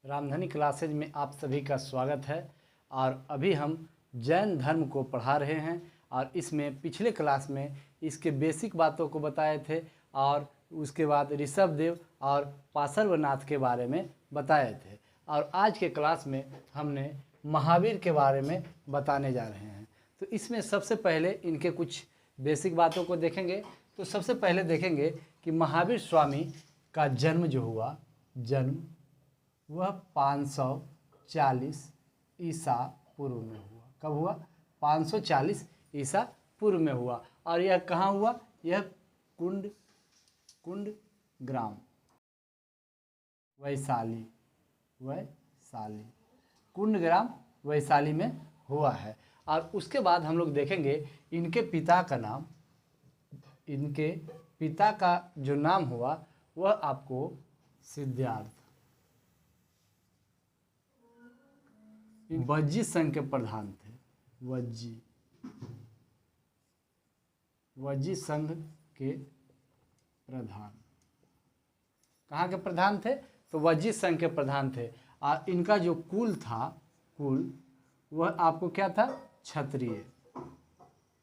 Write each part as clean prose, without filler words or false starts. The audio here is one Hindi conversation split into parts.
रामधनी क्लासेज में आप सभी का स्वागत है। और अभी हम जैन धर्म को पढ़ा रहे हैं और इसमें पिछले क्लास में इसके बेसिक बातों को बताए थे और उसके बाद ऋषभदेव और पार्श्वनाथ के बारे में बताए थे। और आज के क्लास में हमने महावीर के बारे में बताने जा रहे हैं। तो इसमें सबसे पहले इनके कुछ बेसिक बातों को देखेंगे। तो सबसे पहले देखेंगे कि महावीर स्वामी का जन्म जो हुआ, जन्म वह 540 ईसा पूर्व में हुआ। कब हुआ? 540 ईसा पूर्व में हुआ। और यह कहाँ हुआ? यह कुंड ग्राम वैशाली कुंड ग्राम वैशाली में हुआ है। और उसके बाद हम लोग देखेंगे इनके पिता का जो नाम हुआ वह आपको सिद्धार्थ। वज्जी संघ के प्रधान थे। वज्जी संघ के प्रधान। कहाँ के प्रधान थे? तो वज्जी संघ के प्रधान थे। और इनका जो कुल था, वह आपको क्या था?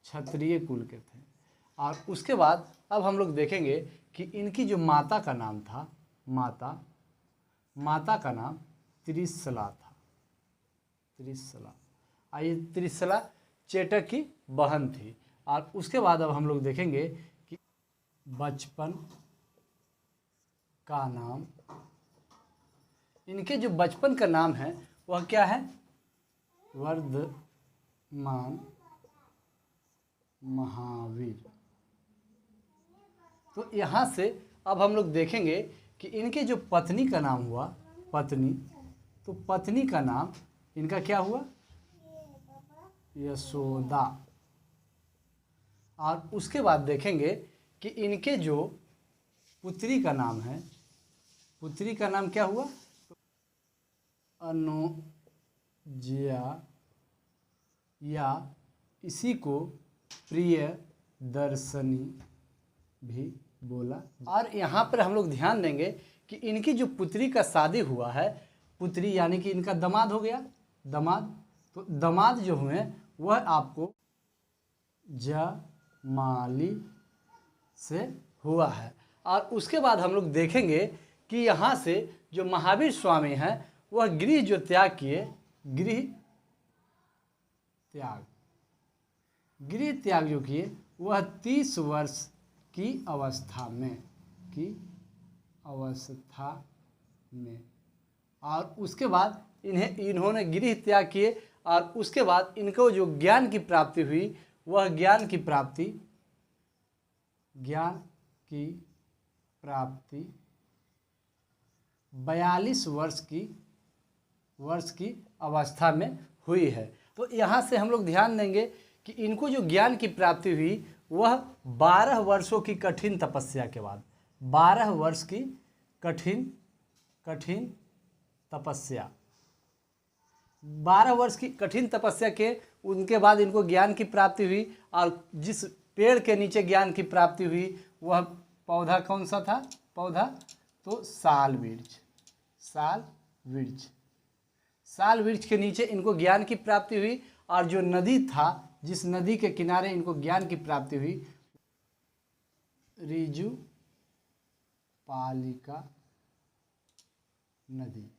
क्षत्रिय कुल के थे। और उसके बाद अब हम लोग देखेंगे कि इनकी जो माता का नाम था, माता का नाम त्रिशला था। त्रिशला चेटक की बहन थी। और उसके बाद अब हम लोग देखेंगे कि बचपन का नाम, इनके जो बचपन का नाम है वह क्या है? वर्धमान महावीर। तो यहाँ से अब हम लोग देखेंगे कि इनके जो पत्नी का नाम हुआ, तो पत्नी का नाम इनका क्या हुआ? यशोदा। और उसके बाद देखेंगे कि इनके जो पुत्री का नाम है, पुत्री का नाम क्या हुआ? अनुजया, या इसी को प्रियदर्शनी भी बोला। और यहाँ पर हम लोग ध्यान देंगे कि इनकी जो पुत्री का शादी हुआ है, पुत्री यानी कि इनका दामाद हो गया, तो दामाद जो हुए वह आपको जमाली से हुआ है। और उसके बाद हम लोग देखेंगे कि यहाँ से जो महावीर स्वामी हैं वह गृह जो त्याग किए, गृह त्याग जो किए वह 30 वर्ष की अवस्था में और उसके बाद इन्होंने गृह त्याग किए। और उसके बाद इनको जो ज्ञान की प्राप्ति हुई वह ज्ञान की प्राप्ति 42 वर्ष की अवस्था में हुई है। तो यहाँ से हम लोग ध्यान देंगे कि इनको जो ज्ञान की प्राप्ति हुई वह 12 वर्षों की कठिन तपस्या के बाद, 12 वर्ष की कठिन तपस्या, 12 वर्ष की कठिन तपस्या के उनके बाद इनको ज्ञान की प्राप्ति हुई। और जिस पेड़ के नीचे ज्ञान की प्राप्ति हुई वह पौधा कौन सा था? तो साल वृक्ष के नीचे इनको ज्ञान की प्राप्ति हुई। और जो नदी था, जिस नदी के किनारे इनको ज्ञान की प्राप्ति हुई, ऋजु पालिका नदी।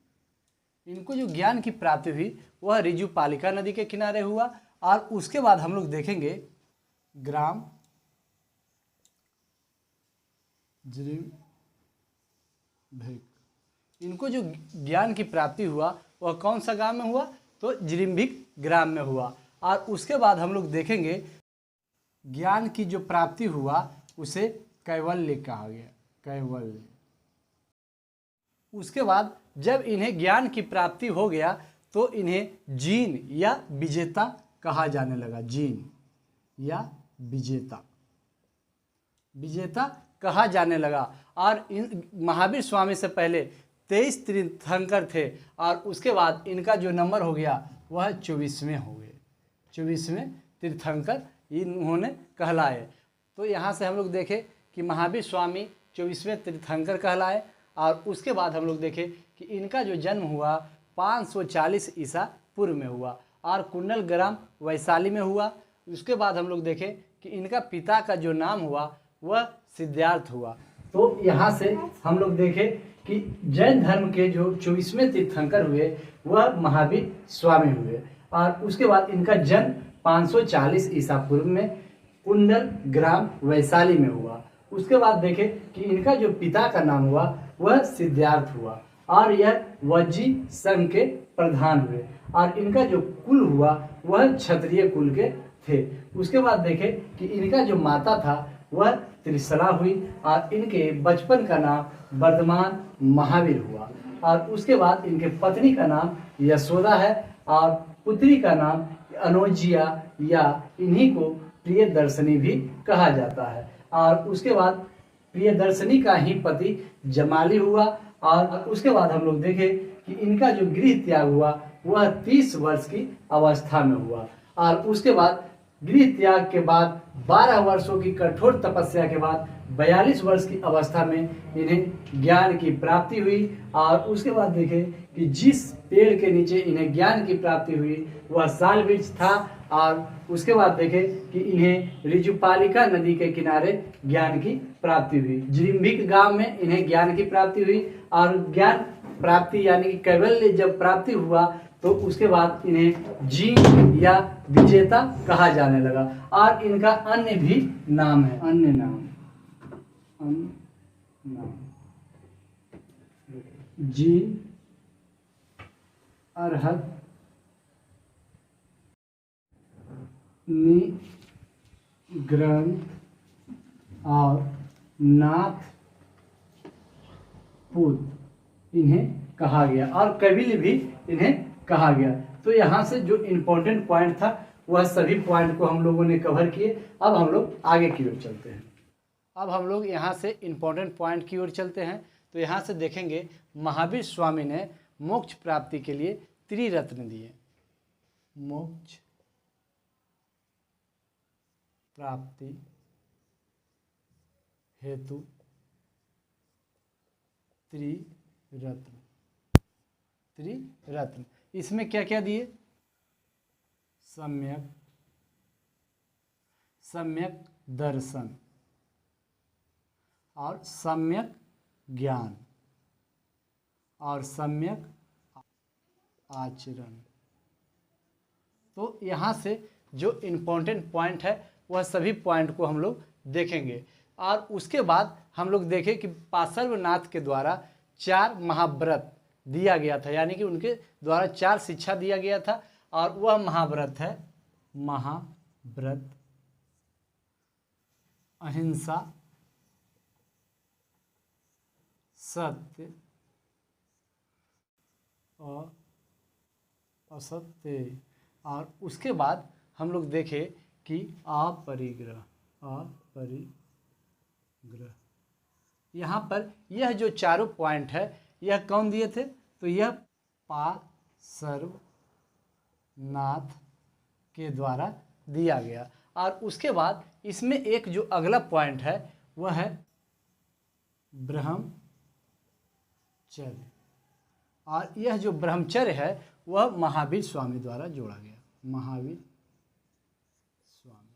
इनको जो ज्ञान की प्राप्ति हुई वह ऋजु पालिका नदी के किनारे हुआ। और उसके बाद हम लोग देखेंगे ग्राम जिरिम्भिक। इनको जो ज्ञान की प्राप्ति हुआ वह कौन सा गांव में हुआ? तो जिरिम्भिक ग्राम में हुआ। और उसके बाद हम लोग देखेंगे ज्ञान की जो प्राप्ति हुआ उसे कैवल्य कहा गया, कैवल्य। उसके बाद जब इन्हें ज्ञान की प्राप्ति हो गया तो इन्हें जीन या विजेता कहा जाने लगा। जीन या विजेता कहा जाने लगा। और इन महावीर स्वामी से पहले 23 तीर्थंकर थे। और उसके बाद इनका जो नंबर हो गया वह 24वें हो गए, 24वें तीर्थंकर इन्होंने कहलाए। तो यहाँ से हम लोग देखें कि महावीर स्वामी 24वें तीर्थंकर कहलाए। और उसके बाद हम लोग देखें कि इनका जो जन्म हुआ 540 ईसा पूर्व में हुआ और कुंडल ग्राम वैशाली में हुआ। उसके बाद हम लोग देखें कि इनका पिता का जो नाम हुआ वह सिद्धार्थ हुआ। तो यहाँ से हम लोग देखें कि जैन धर्म के जो 24वें तीर्थंकर हुए वह महावीर स्वामी हुए और उसके बाद इनका जन्म 540 ईसा पूर्व में कुंडल ग्राम वैशाली में हुआ। उसके बाद देखें कि इनका जो पिता का नाम हुआ वह सिद्धार्थ हुआ और यह वज्जी संघ के प्रधान हुए और इनका जो कुल हुआ वह क्षत्रिय कुल के थे। उसके बाद देखें कि इनका जो माता था वह त्रिशला हुई और इनके बचपन का नाम वर्धमान महावीर हुआ और उसके बाद इनके पत्नी का नाम यशोदा है और पुत्री का नाम अनोजिया या इन्हीं को प्रियदर्शनी भी कहा जाता है। और उसके बाद प्रियदर्शनी का ही पति जमाली हुआ और उसके बाद हम लोग देखें कि इनका जो गृह त्याग हुआ वह 30 वर्ष की अवस्था में हुआ और उसके बाद गृह त्याग के बाद 12 वर्षों की कठोर तपस्या के बाद 42 वर्ष की अवस्था में इन्हें ज्ञान की प्राप्ति हुई और उसके बाद देखें कि जिस पेड़ के नीचे इन्हें ज्ञान की प्राप्ति हुई वह साल वृक्ष था और उसके बाद देखें कि इन्हें ऋजुपालिका नदी के किनारे ज्ञान की प्राप्ति हुई। जिम्बिक गांव में इन्हें ज्ञान की प्राप्ति हुई और ज्ञान प्राप्ति यानी कि कैवल्य जब प्राप्ति हुआ तो उसके बाद इन्हें जीन या विजेता कहा जाने लगा और इनका अन्य भी नाम है, अन्य नाम जीन, अरहत, ग्रंथ और नाथ पुत इन्हें कहा गया और कविल भी इन्हें कहा गया। तो यहाँ से जो इम्पोर्टेंट पॉइंट था वह सभी पॉइंट को हम लोगों ने कवर किए। अब हम लोग आगे की ओर चलते हैं। अब हम लोग यहाँ से इम्पोर्टेंट पॉइंट की ओर चलते हैं। तो यहाँ से देखेंगे महावीर स्वामी ने मोक्ष प्राप्ति के लिए त्रिरत्न दिए। मोक्ष प्राप्ति हेतु त्रिरत्न। इसमें क्या क्या दिए? सम्यक दर्शन और सम्यक ज्ञान और सम्यक आचरण। तो यहाँ से जो इम्पोर्टेंट पॉइंट है वह सभी पॉइंट को हम लोग देखेंगे और उसके बाद हम लोग देखें कि पार्श्वनाथ के द्वारा 4 महाव्रत दिया गया था, यानी कि उनके द्वारा 4 शिक्षा दिया गया था और वह महाव्रत है महाव्रत अहिंसा, सत्य और असत्य। और उसके बाद हम लोग देखें कि अपरिग्रह। यहाँ पर यह जो चारों पॉइंट है यह कौन दिए थे? तो यह पार्श्वनाथ के द्वारा दिया गया। और उसके बाद इसमें एक जो अगला पॉइंट है वह है ब्रह्मचर्य और यह जो ब्रह्मचर्य है वह महावीर स्वामी द्वारा जोड़ा गया। महावीर स्वामी।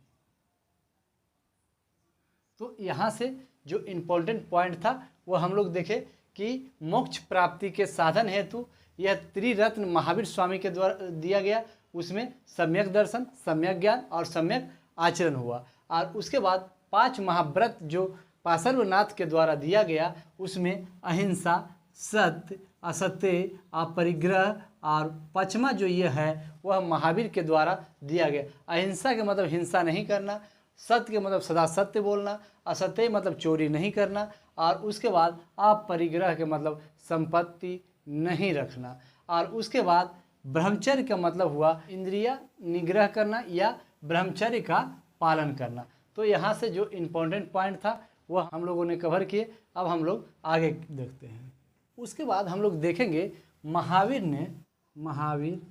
तो यहाँ से जो इम्पोर्टेंट पॉइंट था वह हम लोग देखें कि मोक्ष प्राप्ति के साधन हेतु यह त्रिरत्न महावीर स्वामी के द्वारा दिया गया। उसमें सम्यक दर्शन, सम्यक ज्ञान और सम्यक आचरण हुआ। और उसके बाद 5 महाव्रत जो पार्श्वनाथ के द्वारा दिया गया उसमें अहिंसा, सत्य, असत्य, अपरिग्रह और 5वां जो ये है वह महावीर के द्वारा दिया गया। अहिंसा के मतलब हिंसा नहीं करना, सत्य के मतलब सदा सत्य बोलना, असत्य मतलब चोरी नहीं करना और उसके बाद अपरिग्रह के मतलब संपत्ति नहीं रखना। और उसके बाद ब्रह्मचर्य का मतलब हुआ इंद्रिय निग्रह करना या ब्रह्मचर्य का पालन करना। तो यहाँ से जो इम्पोर्टेंट पॉइंट था वह हम लोगों ने कवर किए। अब हम लोग आगे देखते हैं। उसके बाद हम लोग देखेंगे महावीर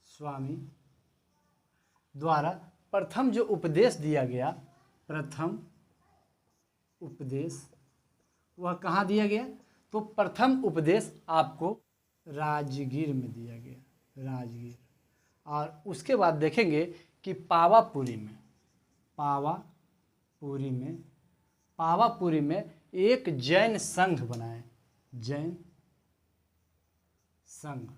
स्वामी द्वारा प्रथम जो उपदेश दिया गया, प्रथम उपदेश वह कहाँ दिया गया? तो प्रथम उपदेश आपको राजगीर में दिया गया, राजगीर। और उसके बाद देखेंगे कि पावापुरी में, पावापुरी में एक जैन संघ बनाए, जैन संघ।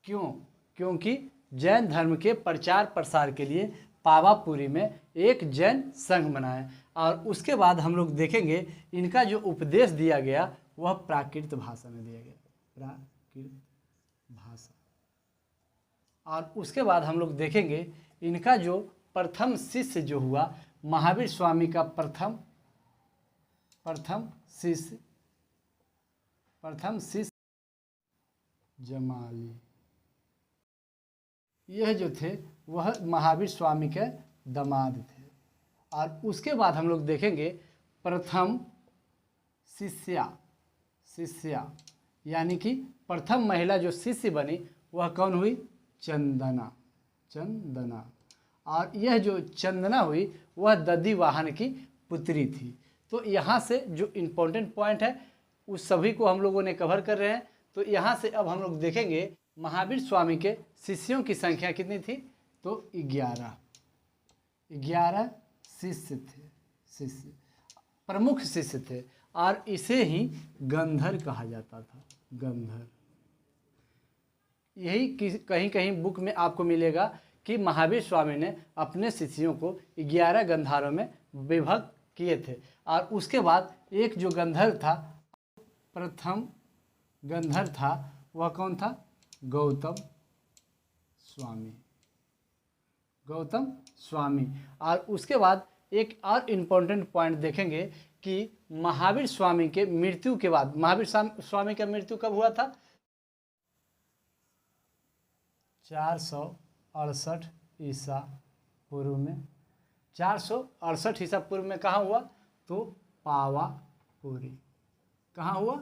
क्यों? क्योंकि जैन धर्म के प्रचार प्रसार के लिए पावापुरी में एक जैन संघ बनाए। और उसके बाद हम लोग देखेंगे इनका जो उपदेश दिया गया वह प्राकृत भाषा में दिया गया, प्राकृत भाषा। और उसके बाद हम लोग देखेंगे इनका जो प्रथम शिष्य जो हुआ महावीर स्वामी का प्रथम शिष्य जमाली, यह जो थे वह महावीर स्वामी के दामाद थे। और उसके बाद हम लोग देखेंगे प्रथम शिष्या यानी कि प्रथम महिला जो शिष्य बनी वह कौन हुई? चंदना। और यह जो चंदना हुई वह दधि वाहन की पुत्री थी। तो यहाँ से जो इम्पोर्टेंट पॉइंट है उस सभी को हम लोगों ने कवर कर रहे हैं। तो यहाँ से अब हम लोग देखेंगे महावीर स्वामी के शिष्यों की संख्या कितनी थी? तो 11 शिष्य थे, प्रमुख शिष्य थे। और इसे ही गंधर कहा जाता था, गंधर। यही कहीं कहीं बुक में आपको मिलेगा कि महावीर स्वामी ने अपने शिष्यों को 11 गंधारों में विभक्त किए थे। और उसके बाद एक जो गंधर था, प्रथम गंधर था, वह कौन था? गौतम स्वामी। और उसके बाद एक और इम्पोर्टेंट पॉइंट देखेंगे कि महावीर स्वामी के मृत्यु के बाद, महावीर स्वामी का मृत्यु कब हुआ था? 468 ईसा पूर्व में। 468 ईसा पूर्व में कहाँ हुआ? तो पावापुरी। कहाँ हुआ?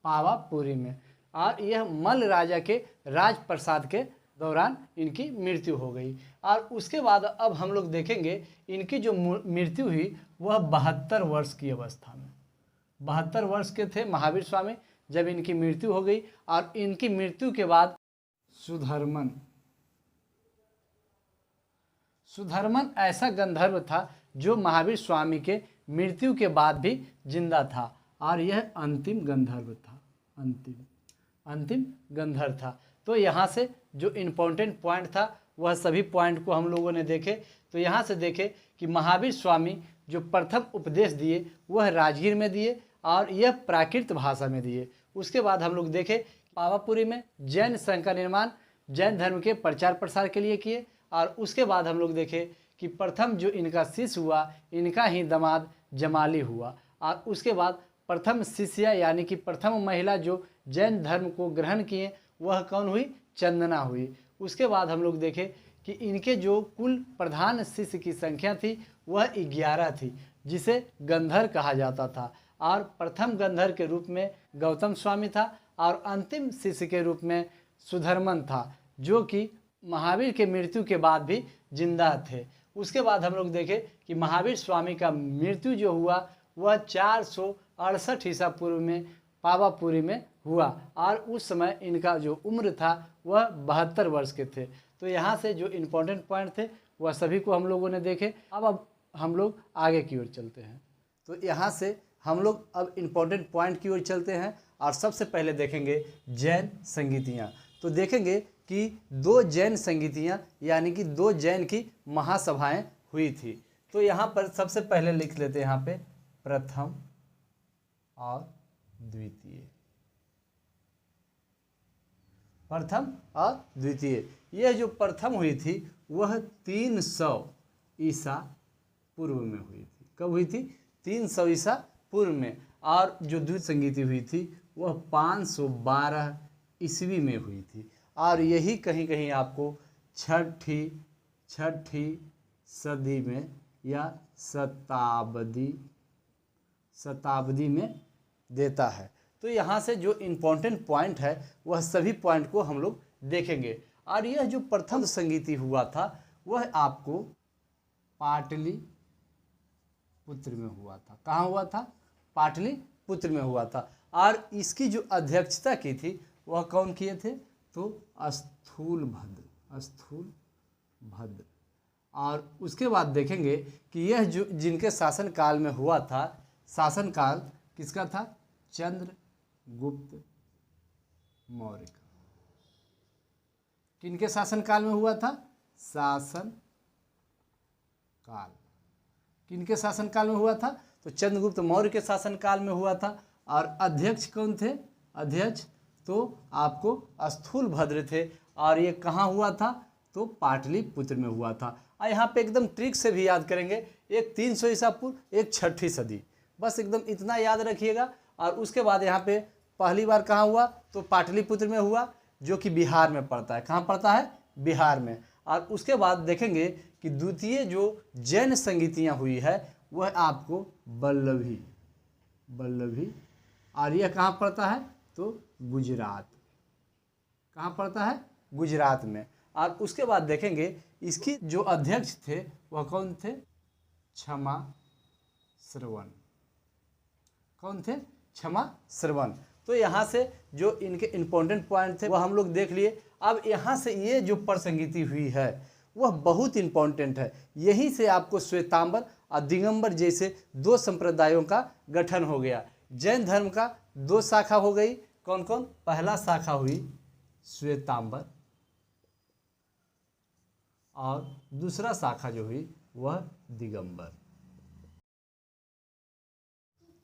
पावापुरी में। और यह मल्ल राजा के राजप्रसाद के दौरान इनकी मृत्यु हो गई। और उसके बाद अब हम लोग देखेंगे इनकी जो मृत्यु हुई वह 72 वर्ष की अवस्था में, 72 वर्ष के थे महावीर स्वामी जब इनकी मृत्यु हो गई। और इनकी मृत्यु के बाद सुधर्मन ऐसा गंधर्व था जो महावीर स्वामी के मृत्यु के बाद भी जिंदा था। और यह अंतिम गंधर्व था, अंतिम गंधर्व था। तो यहाँ से जो इम्पोर्टेंट पॉइंट था वह सभी पॉइंट को हम लोगों ने देखे। तो यहाँ से देखे कि महावीर स्वामी जो प्रथम उपदेश दिए वह राजगीर में दिए और यह प्राकृत भाषा में दिए। उसके बाद हम लोग देखे पावापुरी में जैन संघ का निर्माण जैन धर्म के प्रचार प्रसार के लिए किए। और उसके बाद हम लोग देखे कि प्रथम जो इनका शिष्य हुआ इनका ही दामाद जमाली हुआ। और उसके बाद प्रथम शिष्या यानी कि प्रथम महिला जो जैन धर्म को ग्रहण किए वह कौन हुई? चंदना हुई। उसके बाद हम लोग देखे कि इनके जो कुल प्रधान शिष्य की संख्या थी वह 11 थी, जिसे गंधर कहा जाता था। और प्रथम गंधर के रूप में गौतम स्वामी था और अंतिम शिष्य के रूप में सुधर्मन था, जो कि महावीर के मृत्यु के बाद भी जिंदा थे। उसके बाद हम लोग देखे कि महावीर स्वामी का मृत्यु जो हुआ वह 468 ईसा पूर्व में पावापुरी में हुआ। और उस समय इनका जो उम्र था वह 72 वर्ष के थे। तो यहाँ से जो इम्पोर्टेंट पॉइंट थे वह सभी को हम लोगों ने देखे। अब हम लोग आगे की ओर चलते हैं। तो यहाँ से हम लोग अब इम्पोर्टेंट पॉइंट की ओर चलते हैं और सबसे पहले देखेंगे जैन संगीतियाँ। तो देखेंगे कि 2 जैन संगीतियाँ यानी कि 2 जैन की महासभाएं हुई थी। तो यहाँ पर सबसे पहले लिख लेते हैं यहाँ पे प्रथम और द्वितीय, प्रथम और द्वितीय। यह जो प्रथम हुई थी वह 300 ईसा पूर्व में हुई थी। कब हुई थी? 300 ईसा पूर्व में। और जो द्वितीय संगीति हुई थी वह 512 ईस्वी में हुई थी। और यही कहीं कहीं आपको छठी सदी में या शताब्दी में देता है। तो यहाँ से जो इम्पोर्टेंट पॉइंट है वह सभी पॉइंट को हम लोग देखेंगे। और यह जो प्रथम संगीति हुआ था वह आपको पाटलिपुत्र में हुआ था। कहाँ हुआ था? पाटलिपुत्र पुत्र में हुआ था। और इसकी जो अध्यक्षता की थी वह कौन किए थे? तो स्थूलभद्र। और उसके बाद देखेंगे कि यह जो जिनके शासन काल में हुआ था, शासन काल किसका था? चंद्रगुप्त मौर्य का। किनके शासन काल में हुआ था? शासन काल। किनके शासन काल में हुआ था? तो चंद्रगुप्त मौर्य के शासन काल में हुआ था। और अध्यक्ष कौन थे? अध्यक्ष तो आपको स्थूलभद्र थे। और ये कहाँ हुआ था? तो पाटलिपुत्र में हुआ था। और यहाँ पे एकदम ट्रिक से भी याद करेंगे, एक 300 ईसा पूर्व, एक 6ठी सदी, बस एकदम इतना याद रखिएगा। और उसके बाद यहाँ पे पहली बार कहाँ हुआ? तो पाटलिपुत्र में हुआ, जो कि बिहार में पड़ता है। कहाँ पड़ता है? बिहार में। और उसके बाद देखेंगे कि द्वितीय जो जैन संगीतियाँ हुई है वह आपको वल्लभी। और यह कहाँ पड़ता है? तो गुजरात। कहाँ पड़ता है? गुजरात में। और उसके बाद देखेंगे इसकी जो अध्यक्ष थे वह कौन थे? क्षमा श्रवण। कौन थे? क्षमा श्रवण। तो यहाँ से जो इनके इम्पोर्टेंट पॉइंट थे वह हम लोग देख लिए। अब यहाँ से ये जो प्रसंगीति हुई है वह बहुत इम्पोर्टेंट है। यहीं से आपको श्वेतांबर और दिगंबर जैसे दो संप्रदायों का गठन हो गया। जैन धर्म का दो शाखा हो गई। कौन कौन? पहला शाखा हुई श्वेतांबर और दूसरा शाखा जो हुई वह दिगंबर।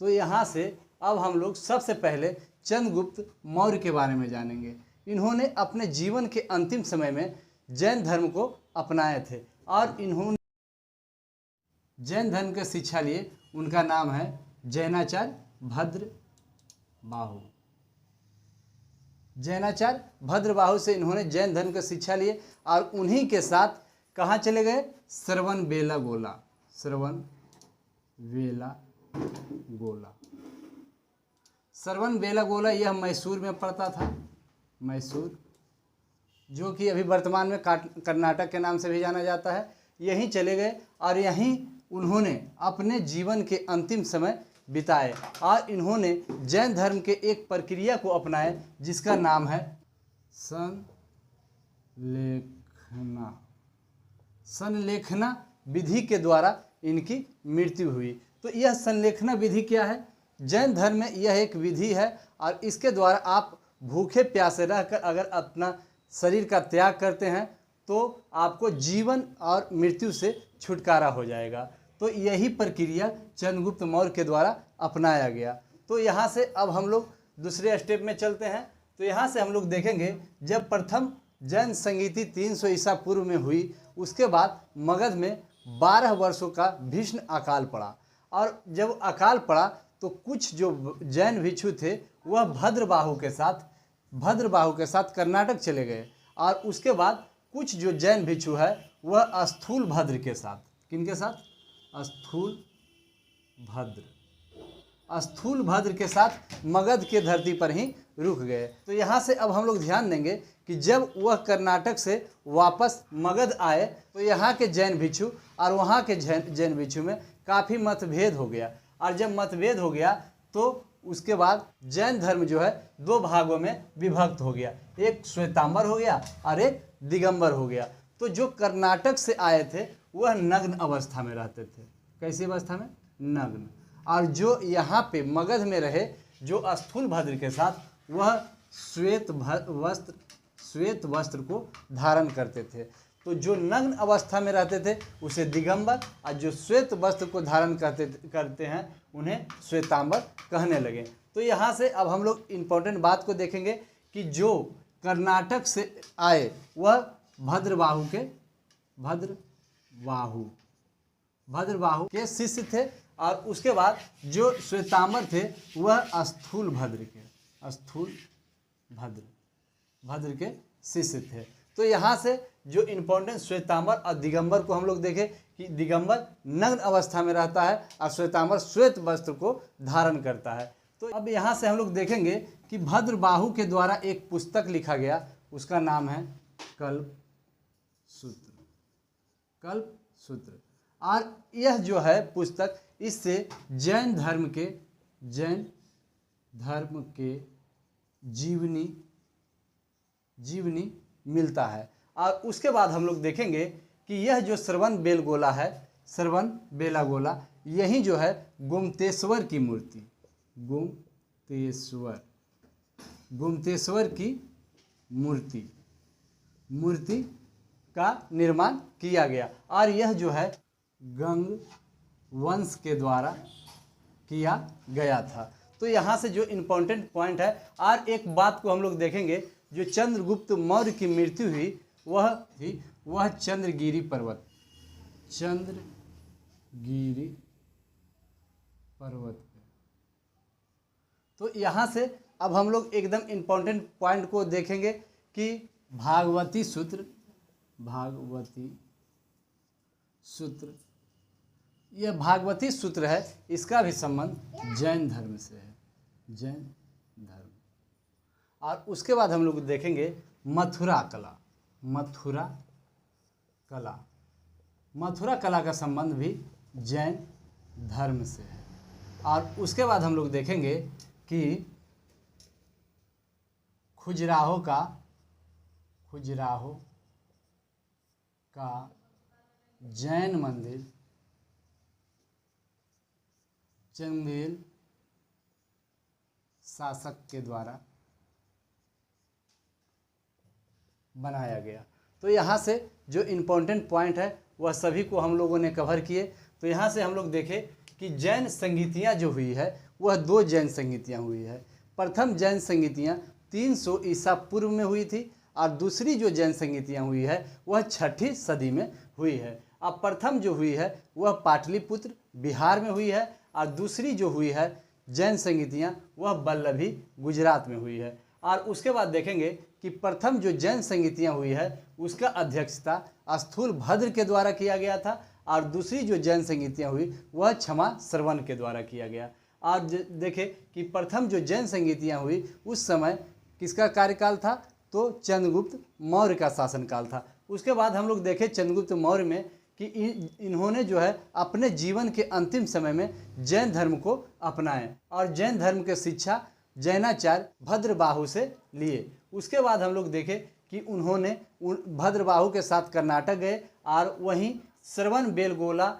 तो यहाँ से अब हम लोग सबसे पहले चंद्रगुप्त मौर्य के बारे में जानेंगे। इन्होंने अपने जीवन के अंतिम समय में जैन धर्म को अपनाए थे और इन्होंने जैन धर्म की शिक्षा लिए। उनका नाम है जैनाचार्य भद्रबाहु। जैनाचार्य भद्रबाहु से इन्होंने जैन धर्म की शिक्षा लिए और उन्हीं के साथ कहाँ चले गए? श्रवणबेलागोला। श्रवणबेलागोला यह मैसूर में पड़ता था। मैसूर, जो कि अभी वर्तमान में कर्नाटक के नाम से भी जाना जाता है। यहीं चले गए और यहीं उन्होंने अपने जीवन के अंतिम समय बिताए और इन्होंने जैन धर्म के एक प्रक्रिया को अपनाया जिसका नाम है संलेखना विधि के द्वारा इनकी मृत्यु हुई। तो यह संलेखना विधि क्या है? जैन धर्म में यह एक विधि है और इसके द्वारा आप भूखे प्यासे रहकर अगर अपना शरीर का त्याग करते हैं तो आपको जीवन और मृत्यु से छुटकारा हो जाएगा। तो यही प्रक्रिया चंद्रगुप्त मौर्य के द्वारा अपनाया गया। तो यहाँ से अब हम लोग दूसरे स्टेप में चलते हैं। तो यहाँ से हम लोग देखेंगे जब प्रथम जैन संगीति 300 ईसा पूर्व में हुई, उसके बाद मगध में 12 वर्षों का भीषण अकाल पड़ा। और जब अकाल पड़ा तो कुछ जो जैन भिक्षु थे वह भद्रबाहु के साथ कर्नाटक चले गए। और उसके बाद कुछ जो जैन भिक्षु है वह स्थूलभद्र के साथ, किनके साथ? स्थूलभद्र के साथ मगध के धरती पर ही रुक गए। तो यहाँ से अब हम लोग ध्यान देंगे कि जब वह कर्नाटक से वापस मगध आए तो यहाँ के जैन भिक्षु और वहाँ के जैन भिक्षु में काफ़ी मतभेद हो गया। और जब मतभेद हो गया तो उसके बाद जैन धर्म जो है दो भागों में विभक्त हो गया। एक श्वेतांबर हो गया और एक दिगंबर हो गया। तो जो कर्नाटक से आए थे वह नग्न अवस्था में रहते थे। कैसी अवस्था में? नग्न। और जो यहाँ पे मगध में रहे जो स्थूलभद्र के साथ वह श्वेत वस्त्र को धारण करते थे। तो जो नग्न अवस्था में रहते थे उसे दिगंबर और जो श्वेत वस्त्र को धारण करते हैं उन्हें श्वेतांबर कहने लगे। तो यहाँ से अब हम लोग इम्पोर्टेंट बात को देखेंगे कि जो कर्नाटक से आए वह भद्रबाहु के शिष्य थे और उसके बाद जो श्वेतांबर थे वह स्थूलभद्र के शिष्य थे। तो यहाँ से जो इम्पोर्टेंट श्वेतांबर और दिगंबर को हम लोग देखें कि दिगंबर नग्न अवस्था में रहता है और श्वेतांबर श्वेत वस्त्र को धारण करता है। तो अब यहाँ से हम लोग देखेंगे कि भद्रबाहु के द्वारा एक पुस्तक लिखा गया, उसका नाम है कल्पसूत्र। और यह जो है पुस्तक, इससे जैन धर्म के जीवनी मिलता है। और उसके बाद हम लोग देखेंगे कि यह जो श्रवण बेलगोला है, श्रवण बेलागोला, यही जो है गोमतेश्वर की मूर्ति, गोमतेश्वर की मूर्ति का निर्माण किया गया। और यह जो है गंग वंश के द्वारा किया गया था। तो यहाँ से जो इम्पोर्टेंट पॉइंट है, और एक बात को हम लोग देखेंगे, जो चंद्रगुप्त मौर्य की मृत्यु हुई वह चंद्रगिरी पर्वत पे। तो यहाँ से अब हम लोग एकदम इम्पोर्टेंट पॉइंट को देखेंगे कि भागवती सूत्र, यह भागवती सूत्र है, इसका भी संबंध जैन धर्म से है, जैन धर्म। और उसके बाद हम लोग देखेंगे मथुरा कला का संबंध भी जैन धर्म से है। और उसके बाद हम लोग देखेंगे कि खजुराहो का जैन मंदिर चंदेल शासक के द्वारा बनाया गया। तो यहाँ से जो इम्पोर्टेंट पॉइंट है वह सभी को हम लोगों ने कवर किए। तो यहाँ से हम लोग देखें कि जैन संगीतियाँ जो हुई है वह 2 जैन संगीतियाँ हुई है। प्रथम जैन संगीतियाँ 300 ईसा पूर्व में हुई थी, और दूसरी जो जैन संगीतियाँ हुई है वह 6ठी सदी में हुई है। अब प्रथम जो हुई है वह पाटलिपुत्र बिहार में हुई है, और दूसरी जो हुई है जैन संगीतियाँ वह वल्लभी गुजरात में हुई है। और उसके बाद देखेंगे कि प्रथम जो जैन संगीतियाँ हुई है उसका अध्यक्षता स्थूलभद्र के द्वारा किया गया था, और दूसरी जो जैन संगीतियाँ हुई वह क्षमा श्रवण के द्वारा किया गया। और देखें कि प्रथम जो जैन संगीतियाँ हुई उस समय किसका कार्यकाल था, तो चंद्रगुप्त मौर्य का शासनकाल था। उसके बाद हम लोग देखें चंद्रगुप्त मौर्य में कि इन्होंने जो है अपने जीवन के अंतिम समय में जैन धर्म को अपनाए, और जैन धर्म के शिक्षा जैनाचार्य भद्रबाहु से लिए। उसके बाद हम लोग देखें कि उन्होंने भद्रबाहु के साथ कर्नाटक गए, और वहीं श्रवण बेलगोला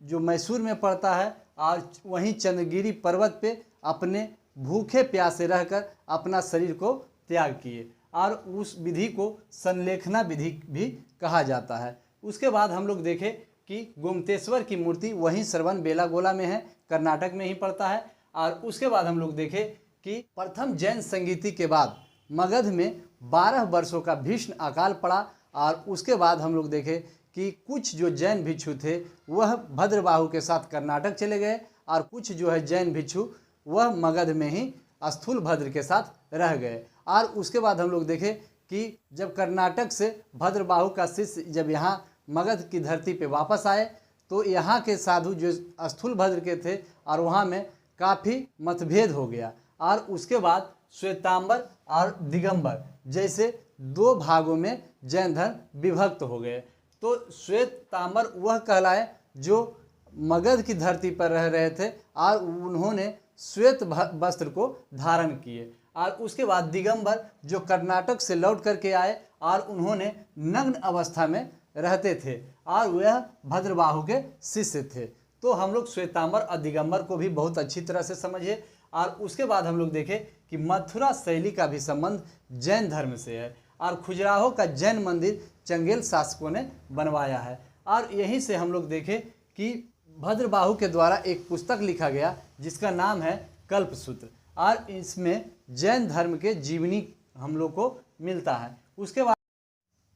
जो मैसूर में पड़ता है, और वहीं चंद्रगिरी पर्वत पे अपने भूखे प्यासे रहकर अपना शरीर को त्याग किए, और उस विधि को संलेखना विधि भी कहा जाता है। उसके बाद हम लोग देखें कि गोमतेश्वर की मूर्ति वहीं श्रवण बेलागोला में है, कर्नाटक में ही पड़ता है। और उसके बाद हम लोग देखें कि प्रथम जैन संगीति के बाद मगध में 12 वर्षों का भीषण अकाल पड़ा, और उसके बाद हम लोग देखें कि कुछ जो जैन भिक्षु थे वह भद्रबाहु के साथ कर्नाटक चले गए, और कुछ जो है जैन भिक्षु वह मगध में ही स्थूलभद्र के साथ रह गए। और उसके बाद हम लोग देखें कि जब कर्नाटक से भद्रबाहु का शिष्य जब यहाँ मगध की धरती पे वापस आए, तो यहाँ के साधु जो स्थूलभद्र के थे और वहाँ में काफ़ी मतभेद हो गया, और उसके बाद श्वेतांबर और दिगंबर जैसे 2 भागों में जैन धर्म विभक्त हो गए। तो श्वेतांबर वह कहलाए जो मगध की धरती पर रह रहे थे, और उन्होंने श्वेत वस्त्र को धारण किए। और उसके बाद दिगंबर जो कर्नाटक से लौट करके आए, और उन्होंने नग्न अवस्था में रहते थे, और वह भद्रबाहु के शिष्य थे। तो हम लोग श्वेतांबर और दिगंबर को भी बहुत अच्छी तरह से समझिए। और उसके बाद हम लोग देखें कि मथुरा शैली का भी संबंध जैन धर्म से है, और खजुराहो का जैन मंदिर चंगेल शासकों ने बनवाया है। और यहीं से हम लोग देखें कि भद्रबाहु के द्वारा एक पुस्तक लिखा गया जिसका नाम है कल्पसूत्र, और इसमें जैन धर्म के जीवनी हम लोग को मिलता है। उसके बाद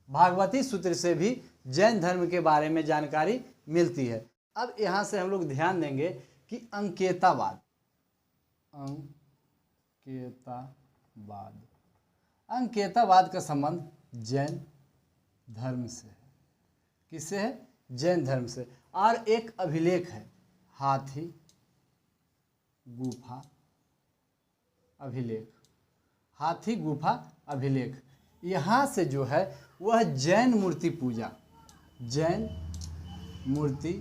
भागवती सूत्र से भी जैन धर्म के बारे में जानकारी मिलती है। अब यहाँ से हम लोग ध्यान देंगे कि अंकेतावाद का संबंध जैन धर्म से है। किससे है? जैन धर्म से। और एक अभिलेख है हाथी गुफा अभिलेख, हाथी गुफा अभिलेख। यहाँ से जो है वह जैन मूर्ति पूजा, जैन मूर्ति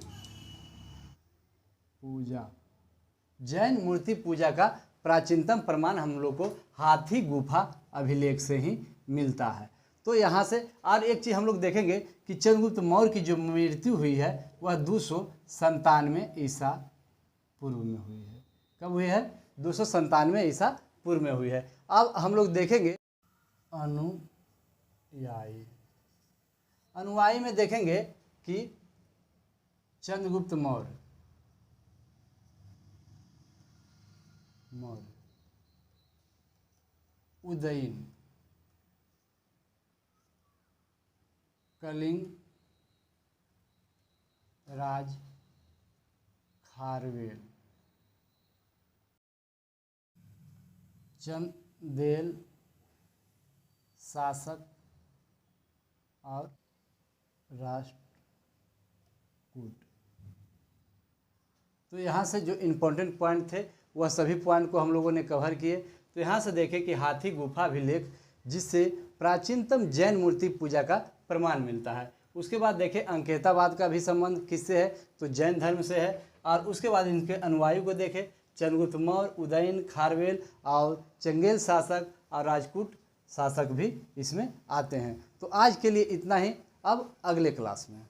पूजा का प्राचीनतम प्रमाण हम लोग को हाथी गुफा अभिलेख से ही मिलता है। तो यहाँ से और एक चीज़ हम लोग देखेंगे कि चंद्रगुप्त मौर्य की जो मृत्यु हुई है वह 297 ईसा पूर्व में हुई है। कब हुई है? 297 ईसा पूर्व में हुई है। अब हम लोग देखेंगे अनुयायी में देखेंगे कि चंद्रगुप्त मौर्य उदयन, कलिंग, राज, खारवेल, चंदेल शासक और राष्ट्रकूट। तो यहाँ से जो इम्पोर्टेंट पॉइंट थे वह सभी पॉइंट को हम लोगों ने कवर किए। तो यहाँ से देखें कि हाथी गुफा अभिलेख जिससे प्राचीनतम जैन मूर्ति पूजा का प्रमाण मिलता है। उसके बाद देखें अंकेतावाद का भी संबंध किससे है? तो जैन धर्म से है। और उसके बाद इनके अनुयायी को देखें, चंद्रगुप्त मौर्य, उदयन, खारवेल और चंगेल शासक और राजपूत शासक भी इसमें आते हैं। तो आज के लिए इतना ही, अब अगले क्लास में